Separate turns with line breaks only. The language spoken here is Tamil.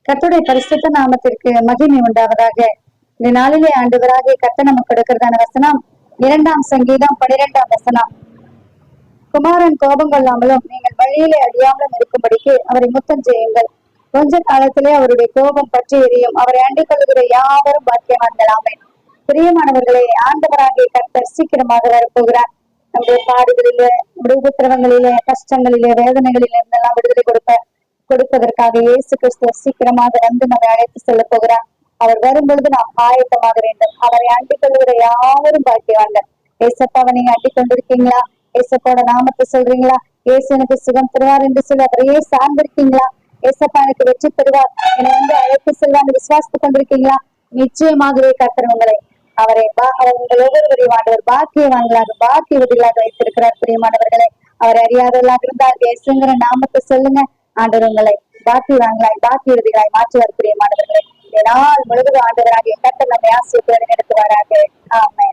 கர்த்தருடைய பரிசுத்த நாமத்திற்கு மகிமை உண்டாவதாக. இந்த நாளிலே ஆண்டவராகிய கர்த்தர் நமக்கு கொடுக்கிறதான வசனம் 2ஆம் சங்கீதம் 12ஆம் வசனம். குமாரன் கோபம் கொள்ளாமலும் நீங்கள் வழியிலே அடியாமலும் இருக்கும்படிக்கு அவரை முத்தம் செய்யுங்கள். கொஞ்ச காலத்திலே அவருடைய கோபம் பற்றி எரியும். அவரை அண்டிக் கொள்கிற யாவரும் பாக்கியவான்களாமே. பிரியமானவர்களே, ஆண்டவராகிய கர்த்தர் சீக்கிரமாக வரப்போகிறார். நம்முடைய பாடுகளிலே, உபத்திரவங்களிலே, கஷ்டங்களிலே, வேதனைகளிலே இருந்தெல்லாம் விடுதலை கொடுப்பதற்காக இயேசு கிறிஸ்து சீக்கிரமாக வந்து நம்மை அழைத்து செல்ல போகிறார். அவர் வரும்பொழுது நாம் ஆயத்தமாக வேண்டும். அவரை அண்டிக் கொள்கிற யாவரும் பாக்கியவான்கள். ஏசப்பாவை நீங்க அண்டிக் கொண்டிருக்கீங்களா? ஏசப்பாவோட நாமத்தை சொல்றீங்களா? ஏசு எனக்கு சுகம் தருவார் என்று சொல்லி அவரையே சார்ந்திருக்கீங்களா? ஏசப்பா எனக்கு வெற்றி தருவார், என்னை வந்து அழைத்து செல்வான்னு விசுவாசித்துக் கொண்டிருக்கீங்களா? நிச்சயமாகவே கர்த்தர் உங்களை அவர் உங்கள் ஒவ்வொருவரையும் ஆண்டவர் பாக்கியவான்களாக பாக்கியவதிகளாக வைத்திருக்கிறார். பிரியமானவர்களை, அவர் அறியாதவர்களாக இருந்தால் இயேசுங்கிற நாமத்தை சொல்லுங்க. ஆண்டவர் உங்களை பாக்கியவான்களாய் பாக்கியவதிகளாய் மாற்றுவார். பிரியமானவர்களை, நாள் முழுவதும் ஆண்டவராகிய கர்த்தர் நம்மை ஆசீர்வதித்து நடத்துவாராக. ஆமென்.